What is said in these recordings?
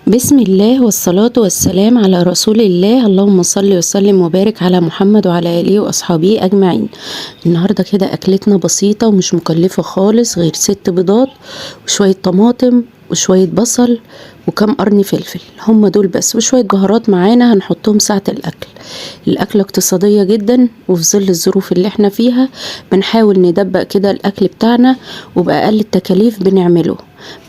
بسم الله والصلاة والسلام على رسول الله. اللهم صل وسلم وبارك على محمد وعلى آله وأصحابه أجمعين. النهاردة كده أكلتنا بسيطة ومش مكلفة خالص، غير 6 بيضات وشوية طماطم وشوية بصل وكم قرن فلفل، هم دول بس، وشوية بهارات معانا هنحطهم ساعة الأكل. الأكلة اقتصادية جدا، وفي ظل الظروف اللي احنا فيها بنحاول ندبق كده الأكل بتاعنا وبأقل التكاليف بنعمله.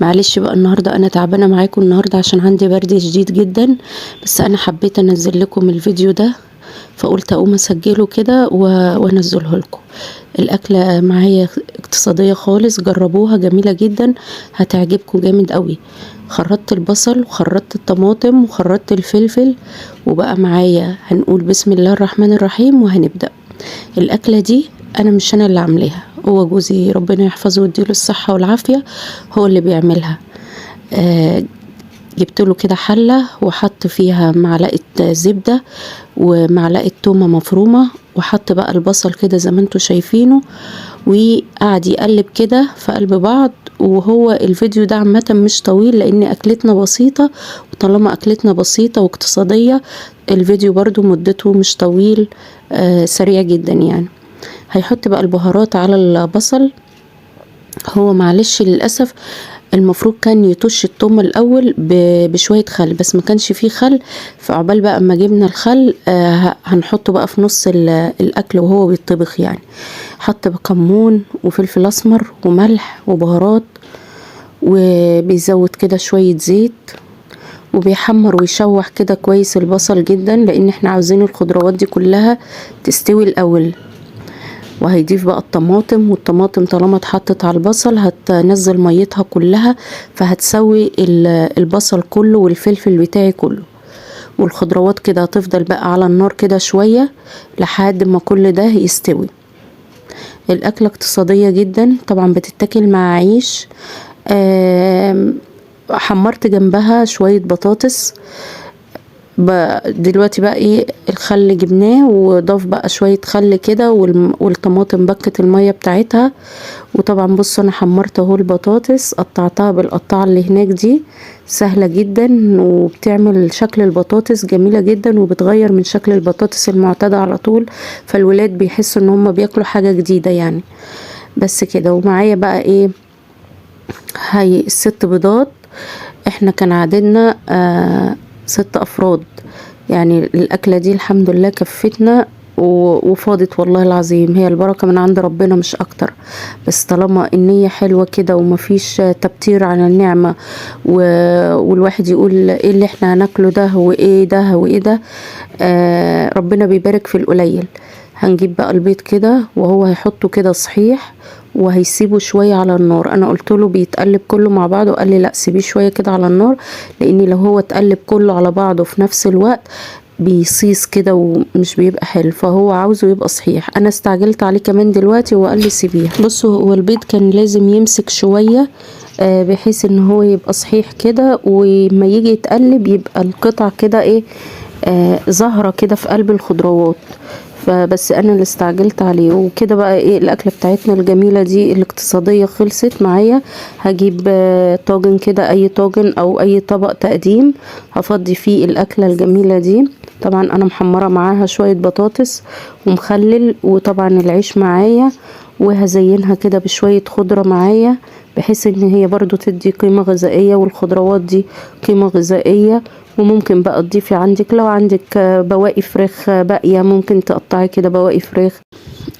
معلش بقى النهاردة أنا تعبانة معاكم النهاردة عشان عندي برد شديد جدا، بس أنا حبيت أنزل لكم الفيديو ده، فقلت أقوم أسجله كده وأنزله لكم. الأكلة معايا اقتصادية خالص، جربوها جميلة جدا، هتعجبكم جامد قوي. خرطت البصل وخرطت الطماطم وخرطت الفلفل، وبقى معايا هنقول بسم الله الرحمن الرحيم وهنبدأ. الأكلة دي مش أنا اللي عاملاها، هو جوزي ربنا يحفظه ويديله الصحة والعافية هو اللي بيعملها. جبت له كده حلة وحط فيها معلقة زبدة ومعلقة تومة مفرومة، وحط بقى البصل كده زي ما انتوا شايفينه، وقعد يقلب كده في قلب بعض. وهو الفيديو ده عامة مش طويل لان اكلتنا بسيطة، وطالما اكلتنا بسيطة واقتصادية الفيديو برضو مدته مش طويل، سريع جدا يعني. هيحط بقى البهارات على البصل. هو معلش للأسف المفروض كان يطش التوم الاول بشويه خل، بس ما كانش فيه خل، فعقبال بقى اما جبنا الخل هنحطه بقى في نص الاكل وهو بيطبخ يعني. حط كمون وفلفل اسمر وملح وبهارات، وبيزود كده شويه زيت، وبيحمر ويشوح كده كويس البصل جدا، لان احنا عاوزين الخضروات دي كلها تستوي الاول. وهيضيف بقى الطماطم، والطماطم طالما اتحطت على البصل هتنزل ميتها كلها، فهتسوي البصل كله والفلفل بتاعي كله. والخضروات كده هتفضل بقى على النار كده شوية لحد ما كل ده يستوي. الأكلة اقتصادية جدا طبعا، بتتاكل مع عيش. حمرت جنبها شوية بطاطس. دلوقتي بقى ايه، الخل جبناه وضاف بقى شوية خل كده، والطماطم بكت المية بتاعتها. وطبعا بصوا انا حمرت اهو البطاطس، قطعتها بالقطعة اللي هناك دي، سهلة جدا وبتعمل شكل البطاطس جميلة جدا، وبتغير من شكل البطاطس المعتادة على طول، فالولاد بيحسوا ان هم بياكلوا حاجة جديدة يعني. بس كده. ومعايا بقى ايه، هاي ال6 بيضات. احنا كان عددنا 6 أفراد يعني. الأكلة دي الحمد لله كفتنا وفاضت، والله العظيم هي البركة من عند ربنا مش أكتر. بس طالما النية حلوة كده ومفيش تبتير على النعمة، والواحد يقول ايه اللي احنا هناكله ده وايه ده وايه ده، ربنا بيبارك في القليل. هنجيب بقى البيض كده وهو هيحطه كده صحيح، وهيسيبه شوية على النار. انا قلت له بيتقلب كله مع بعضه، قال لي لا سيبيه شوية كده على النار، لان لو هو اتقلب كله على بعضه في نفس الوقت بيصيص كده ومش بيبقى حلو، فهو عاوزه يبقى صحيح. انا استعجلت عليه كمان دلوقتي وقال لي سيبيه. بصوا هو البيض كان لازم يمسك شوية بحيث ان هو يبقى صحيح كده، وما يجي يتقلب يبقى القطع كده ايه، زهرة كده في قلب الخضروات. فبس انا اللي استعجلت عليه. وكده بقى ايه، الاكله بتاعتنا الجميله دي الاقتصاديه خلصت معايا. هجيب طاجن كده، اي طاجن او اي طبق تقديم هفضي فيه الاكله الجميله دي. طبعا انا محمره معاها شويه بطاطس ومخلل، وطبعا العيش معايا، وهزينها كده بشويه خضره معايا، بحيث ان هي برضو تدي قيمه غذائيه، والخضروات دي قيمه غذائيه. وممكن بقى تضيفي عندك، لو عندك بواقي فراخ باقية ممكن تقطعي كده بواقي فراخ.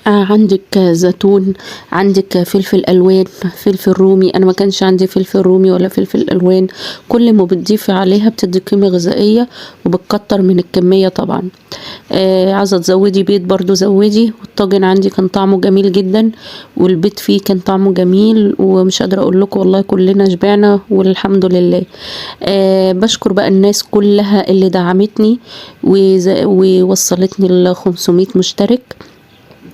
عندك زيتون، عندك فلفل الوان، فلفل رومي. انا ما كانش عندي فلفل رومي ولا فلفل الوان. كل ما بتضيفي عليها بتدي قيمة غذائية وبتكتر من الكمية طبعا. عايزة تزودي بيض برضو زودي. والطاجن عندي كان طعمه جميل جدا، والبيض فيه كان طعمه جميل، ومش قادرة اقول لكم والله كلنا شبعنا والحمد لله. بشكر بقى الناس كلها اللي دعمتني ووصلتني ل 500 مشترك.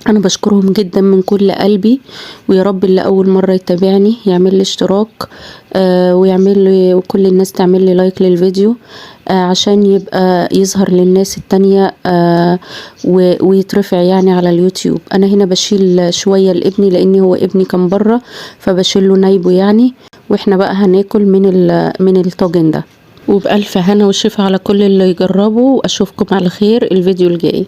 انا بشكرهم جدا من كل قلبي، ويا رب اللي اول مرة يتابعني يعمل لي اشتراك، ويعمل لي، وكل الناس تعمل لي لايك للفيديو، عشان يبقى يظهر للناس التانية، ويترفع يعني على اليوتيوب. انا هنا بشيل شوية لابني لاني هو ابني كان بره، فبشيله نايبه يعني. واحنا بقى هناكل من الطاجن ده. وبألف هنا وشفا على كل اللي يجربوا، واشوفكم على خير الفيديو الجاي.